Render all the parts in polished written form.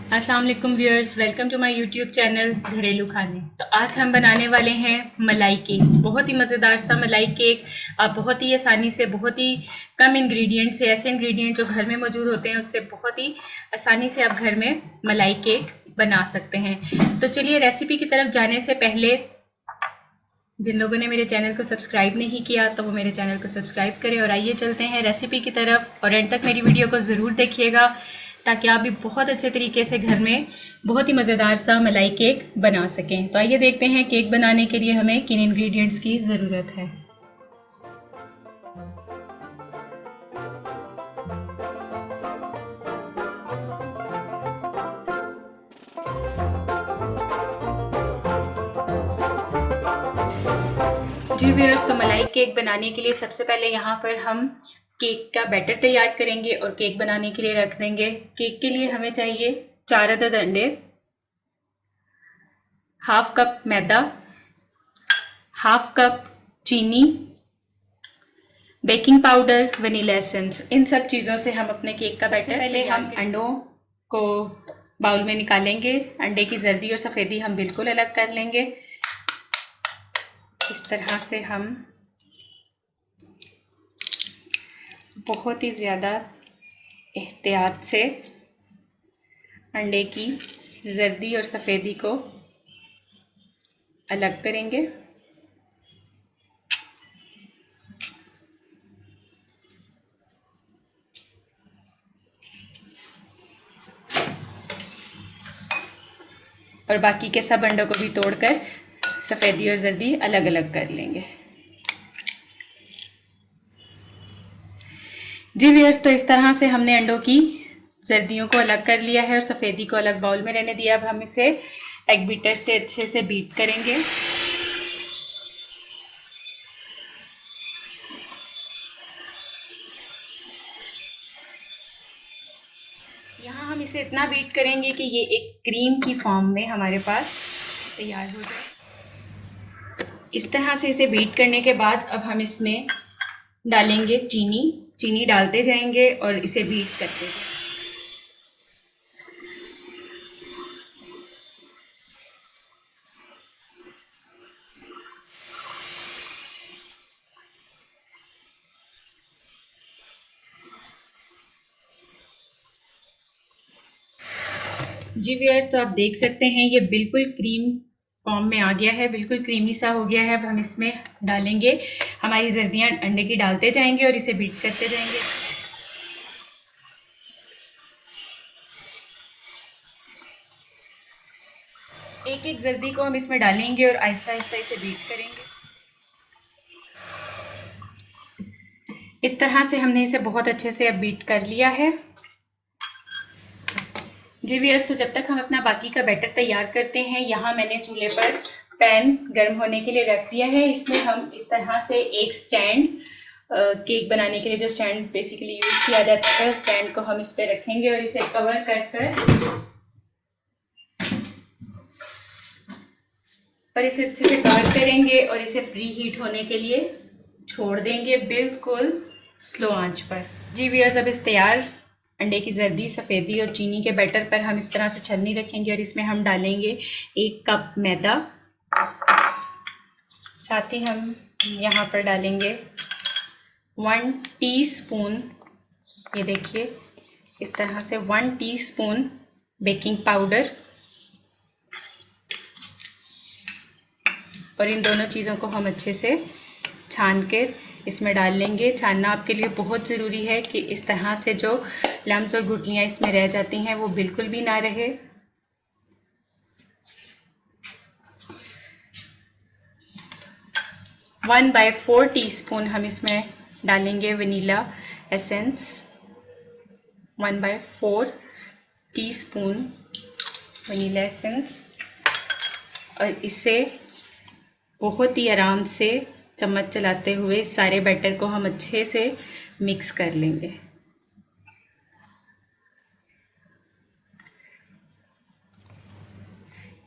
अस्सलाम वालेकुम viewers, welcome to my YouTube channel घरेलू खाने। तो आज हम बनाने वाले हैं मलाई केक। बहुत ही मज़ेदार सा मलाई केक। आप बहुत ही आसानी से, बहुत ही कम इंग्रेडिएंट से, ऐसे इंग्रेडिएंट जो घर में मौजूद होते हैं उससे बहुत ही आसानी से आप घर में मलाई केक बना सकते हैं। तो चलिए रेसिपी की तरफ जाने से पहले जिन लोगों ने मेरे चैनल को सब्सक्राइब नहीं किया तो वो मेरे चैनल को सब्सक्राइब करें और आइए चलते हैं रेसिपी की तरफ। और एंड तक मेरी वीडियो को ज़रूर देखिएगा ताकि आप भी बहुत अच्छे तरीके से घर में बहुत ही मज़ेदार सा मलाई केक बना सकें। तो आइए देखते हैं केक बनाने के लिए हमें किन इंग्रेडिएंट्स की ज़रूरत है। जी व्यूअर्स, तो मलाई केक बनाने के लिए सबसे पहले यहाँ पर हम केक का बैटर तैयार करेंगे और केक बनाने के लिए रख देंगे। केक के लिए हमें चाहिए 4 अदद अंडे, हाफ कप मैदा, हाफ कप चीनी, बेकिंग पाउडर, वनीला एसेंस। इन सब चीज़ों से हम अपने केक का बैटर पहले हम अंडों को बाउल में निकालेंगे। अंडे की जर्दी और सफ़ेदी हम बिल्कुल अलग कर लेंगे। इस तरह से हम बहुत ही ज़्यादा एहतियात से अंडे की जर्दी और सफ़ेदी को अलग करेंगे। और बाकी के सब अंडों को भी तोड़कर सफ़ेदी और जर्दी अलग अलग कर लेंगे। जी व्यूअर्स, तो इस तरह से हमने अंडों की जर्दियों को अलग कर लिया है और सफ़ेदी को अलग बाउल में रहने दिया। अब हम इसे एग बीटर से अच्छे से बीट करेंगे। यहाँ हम इसे इतना बीट करेंगे कि ये एक क्रीम की फॉर्म में हमारे पास तैयार हो जाए। इस तरह से इसे बीट करने के बाद अब हम इसमें डालेंगे चीनी डालते जाएंगे और इसे बीट करते जाएंगे। जी व्यूअर्स, तो आप देख सकते हैं ये बिल्कुल क्रीम फॉर्म में आ गया है, बिल्कुल क्रीमी सा हो गया है। अब हम इसमें डालेंगे हमारी जर्दियाँ अंडे की डालते जाएंगे और इसे बीट करते जाएंगे। एक एक जर्दी को हम इसमें डालेंगे और आहिस्ता आहिस्ता इसे बीट करेंगे। इस तरह से हमने इसे बहुत अच्छे से अब बीट कर लिया है। जी व्यूअर्स, तो जब तक हम अपना बाकी का बैटर तैयार करते हैं, यहाँ मैंने चूल्हे पर पैन गर्म होने के लिए रख दिया है। इसमें हम इस तरह से एक स्टैंड, केक बनाने के लिए जो स्टैंड बेसिकली यूज किया जाता है, स्टैंड को हम इस पे रखेंगे और इसे कवर कर और इसे अच्छे से कवर करेंगे और इसे प्री हीट होने के लिए छोड़ देंगे बिल्कुल स्लो आंच पर। जी व्यूअर्स, अब इस तैयार अंडे की जर्दी, सफ़ेदी और चीनी के बैटर पर हम इस तरह से छलनी रखेंगे और इसमें हम डालेंगे 1 कप मैदा। साथ ही हम यहाँ पर डालेंगे 1 टीस्पून, ये देखिए इस तरह से 1 टीस्पून बेकिंग पाउडर। और इन दोनों चीज़ों को हम अच्छे से छान कर इसमें डाल लेंगे। छानना आपके लिए बहुत ज़रूरी है कि इस तरह से जो लम्स और गुठलियाँ इसमें रह जाती हैं वो बिल्कुल भी ना रहे। वन बाय 4 टीस्पून हम इसमें डालेंगे vanilla essence. 1 by 4 teaspoon vanilla essence. और इसे बहुत ही आराम से चम्मच चलाते हुए सारे बैटर को हम अच्छे से मिक्स कर लेंगे।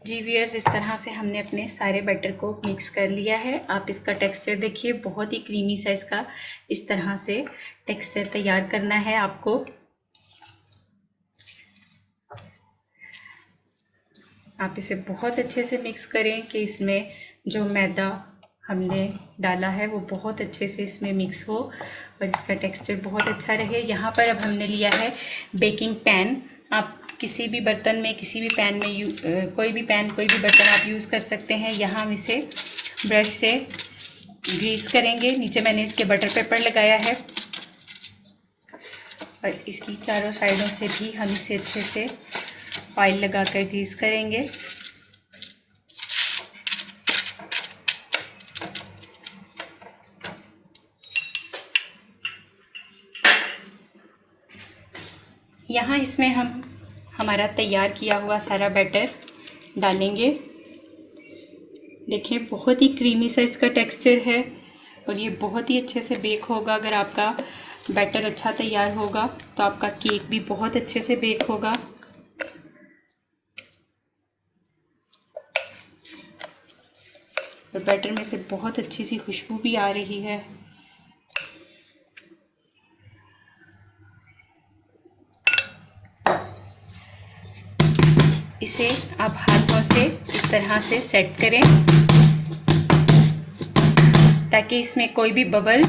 जी व्यूअर्स, इस तरह से हमने अपने सारे बैटर को मिक्स कर लिया है। आप इसका टेक्सचर देखिए, बहुत ही क्रीमी सा इसका इस तरह से टेक्सचर तैयार करना है आपको। आप इसे बहुत अच्छे से मिक्स करें कि इसमें जो मैदा हमने डाला है वो बहुत अच्छे से इसमें मिक्स हो और इसका टेक्सचर बहुत अच्छा रहे। यहाँ पर अब हमने लिया है बेकिंग पैन। आप किसी भी बर्तन में, किसी भी पैन में कोई भी बर्तन आप यूज़ कर सकते हैं। यहाँ हम इसे ब्रश से ग्रीस करेंगे। नीचे मैंने इसके बटर पेपर लगाया है और इसकी चारों साइडों से भी हम इसे अच्छे से ऑयल लगाकर ग्रीस करेंगे। यहाँ इसमें हम हमारा तैयार किया हुआ सारा बैटर डालेंगे। देखिए बहुत ही क्रीमी सा इसका टेक्सचर है और ये बहुत ही अच्छे से बेक होगा। अगर आपका बैटर अच्छा तैयार होगा तो आपका केक भी बहुत अच्छे से बेक होगा। और बैटर में से बहुत अच्छी सी खुशबू भी आ रही है। इसे आप हाथों से इस तरह से सेट करें ताकि इसमें कोई भी बबल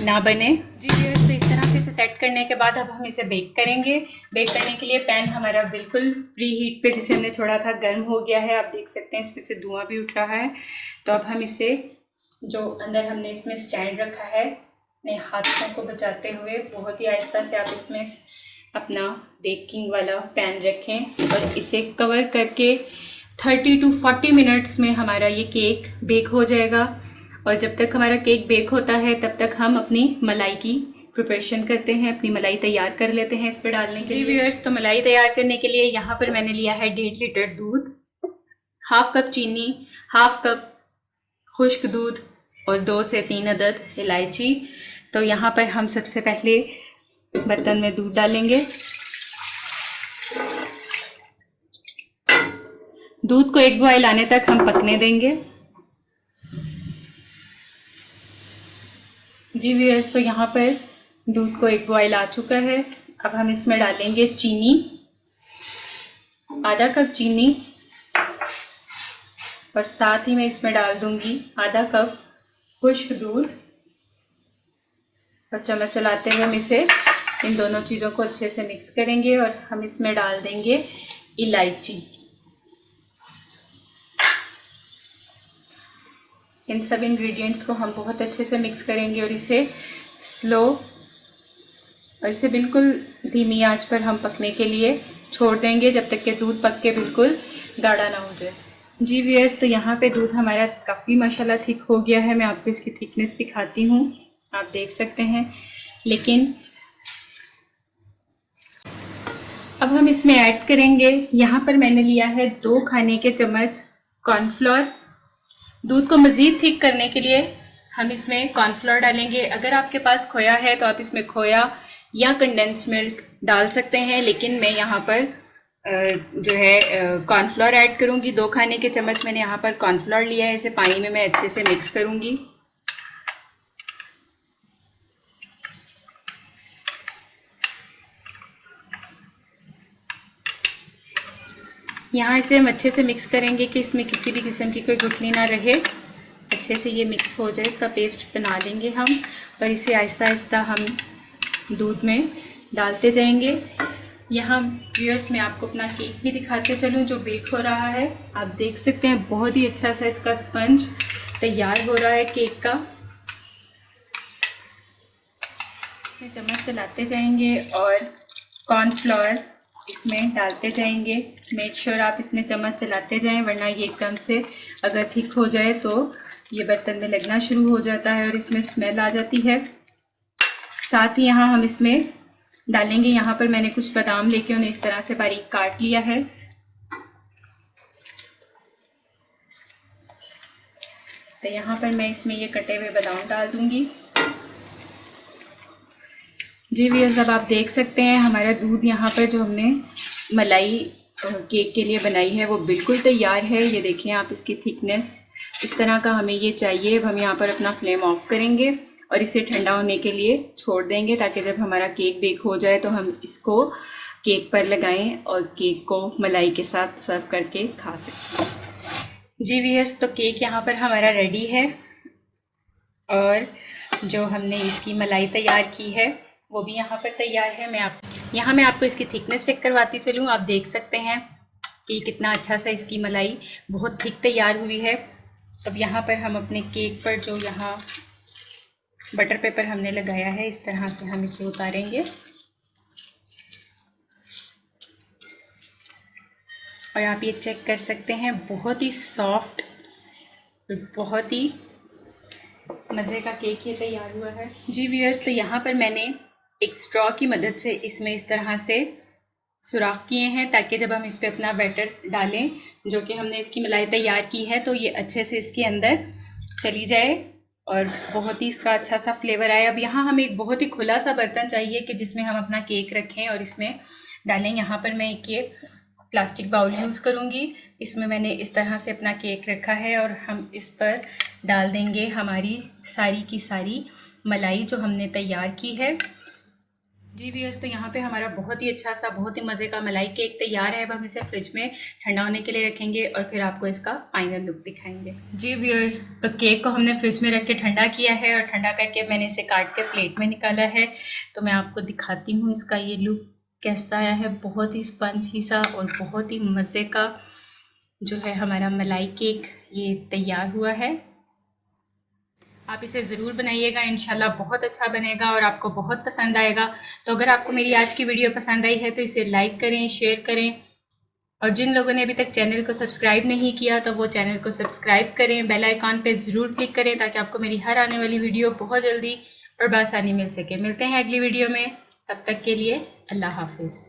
ना बने। जी व्यूअर्स, तो इस तरह से इसे सेट करने के बाद अब हम इसे बेक करेंगे। बेक करने के लिए पैन हमारा बिल्कुल प्री हीट पे, जिसे हमने छोड़ा था, गर्म हो गया है। आप देख सकते हैं इसमें से धुआं भी उठ रहा है। तो अब हम इसे, जो अंदर हमने इसमें स्टैंड रखा है, अपने हाथों को बचाते हुए बहुत ही आहिस्ता से आप इसमें अपना बेकिंग वाला पैन रखें और इसे कवर करके 30 to 40 मिनट्स में हमारा ये केक बेक हो जाएगा। और जब तक हमारा केक बेक होता है तब तक हम अपनी मलाई की प्रिपरेशन करते हैं, अपनी मलाई तैयार कर लेते हैं इस पर डालने के लिए। व्यूअर्स, तो मलाई तैयार करने के लिए यहाँ पर मैंने लिया है 1.5 लीटर दूध, हाफ कप चीनी, हाफ कप खुश्क दूध और 2 से 3 अदद इलायची। तो यहाँ पर हम सबसे पहले बर्तन में दूध डालेंगे। दूध को एक बॉयल आने तक हम पकने देंगे। जी व्यूअर्स, तो यहाँ पर दूध को एक बॉयल आ चुका है। अब हम इसमें डालेंगे चीनी, आधा कप चीनी, और साथ ही मैं इसमें डाल दूंगी आधा कप खुश्क दूध। और चम्मच चलाते हुए हम इसे, इन दोनों चीज़ों को अच्छे से मिक्स करेंगे और हम इसमें डाल देंगे इलायची। इन सब इंग्रेडिएंट्स को हम बहुत अच्छे से मिक्स करेंगे और इसे स्लो और इसे बिल्कुल धीमी आंच पर हम पकने के लिए छोड़ देंगे जब तक कि दूध पक के बिल्कुल गाढ़ा ना हो जाए। जी व्यूअर्स, तो यहाँ पे दूध हमारा काफ़ी माशाल्लाह थिक हो गया है। मैं आपको इसकी थिकनेस दिखाती हूँ, आप देख सकते हैं। लेकिन अब हम इसमें ऐड करेंगे, यहाँ पर मैंने लिया है 2 खाने के चम्मच कॉर्नफ्लोर। दूध को मज़ीद थिक करने के लिए हम इसमें कॉर्नफ्लोर डालेंगे। अगर आपके पास खोया है तो आप इसमें खोया या कंडेंस मिल्क डाल सकते हैं, लेकिन मैं यहाँ पर जो है कॉर्नफ्लोर ऐड करूँगी। 2 खाने के चम्मच मैंने यहाँ पर कॉर्नफ्लोर लिया है। इसे पानी में मैं अच्छे से मिक्स करूँगी। यहाँ इसे हम अच्छे से मिक्स करेंगे कि इसमें किसी भी किस्म की कोई गुठली ना रहे। अच्छे से ये मिक्स हो जाए, इसका पेस्ट बना लेंगे हम। और इसे आहिस्ता आहिस्ता हम दूध में डालते जाएंगे। यहाँ व्यूअर्स, मैं आपको अपना केक भी दिखाते चलूँ जो बेक हो रहा है। आप देख सकते हैं बहुत ही अच्छा सा इसका स्पंज तैयार हो रहा है केक का। चम्मच चलाते जाएंगे और कॉर्नफ्लोर इसमें डालते जाएंगे। मेक श्योर आप इसमें चम्मच चलाते जाएं, वरना ये एकदम से अगर थिक हो जाए तो ये बर्तन में लगना शुरू हो जाता है और इसमें स्मेल आ जाती है। साथ ही यहाँ हम इसमें डालेंगे, यहाँ पर मैंने कुछ बादाम लेके उन्हें इस तरह से बारीक काट लिया है। तो यहाँ पर मैं इसमें ये कटे हुए बादाम डाल दूंगी। जी व्यूअर्स, अब आप देख सकते हैं हमारा दूध यहाँ पर जो हमने मलाई केक के लिए बनाई है वो बिल्कुल तैयार है। ये देखें आप, इसकी थिकनेस इस तरह का हमें ये चाहिए। अब हम यहाँ पर अपना फ्लेम ऑफ करेंगे और इसे ठंडा होने के लिए छोड़ देंगे ताकि जब हमारा केक बेक हो जाए तो हम इसको केक पर लगाएं और केक को मलाई के साथ सर्व करके खा सकते हैं। जी व्यूअर्स, तो केक यहाँ पर हमारा रेडी है और जो हमने इसकी मलाई तैयार की है वो भी यहाँ पर तैयार है। मैं आपको इसकी थिकनेस चेक करवाती चलूँ। आप देख सकते हैं कि कितना अच्छा सा इसकी मलाई बहुत थिक तैयार हुई है। अब यहाँ पर हम अपने केक पर जो यहाँ बटर पेपर हमने लगाया है, इस तरह से हम इसे उतारेंगे और आप ये चेक कर सकते हैं बहुत ही सॉफ्ट, बहुत ही मज़े का केक ये तैयार हुआ है। जी व्यूअर्स, तो यहाँ पर मैंने एक स्ट्रॉ की मदद से इसमें इस तरह से सुराख किए हैं ताकि जब हम इस पर अपना बैटर डालें, जो कि हमने इसकी मलाई तैयार की है, तो ये अच्छे से इसके अंदर चली जाए और बहुत ही इसका अच्छा सा फ्लेवर आए। अब यहाँ हमें एक बहुत ही खुला सा बर्तन चाहिए कि जिसमें हम अपना केक रखें और इसमें डालें। यहाँ पर मैं एक ये प्लास्टिक बाउल यूज़ करूँगी। इसमें मैंने इस तरह से अपना केक रखा है और हम इस पर डाल देंगे हमारी सारी की सारी मलाई जो हमने तैयार की है। जी व्यूअर्स, तो यहाँ पे हमारा बहुत ही अच्छा सा, बहुत ही मज़े का मलाई केक तैयार है। अब हम इसे फ्रिज में ठंडा होने के लिए रखेंगे और फिर आपको इसका फाइनल लुक दिखाएंगे। जी व्यूअर्स, तो केक को हमने फ्रिज में रख के ठंडा किया है और ठंडा करके मैंने इसे काट के प्लेट में निकाला है। तो मैं आपको दिखाती हूँ इसका ये लुक कैसा आया है। बहुत ही स्पंजी सा और बहुत ही मज़े का जो है हमारा मलाई केक ये तैयार हुआ है। आप इसे ज़रूर बनाइएगा, इंशाल्लाह बहुत अच्छा बनेगा और आपको बहुत पसंद आएगा। तो अगर आपको मेरी आज की वीडियो पसंद आई है तो इसे लाइक करें, शेयर करें और जिन लोगों ने अभी तक चैनल को सब्सक्राइब नहीं किया तो वो चैनल को सब्सक्राइब करें, बेल आइकॉन पे ज़रूर क्लिक करें ताकि आपको मेरी हर आने वाली वीडियो बहुत जल्दी और बआसानी मिल सके। मिलते हैं अगली वीडियो में, तब तक के लिए अल्लाह हाफिज़।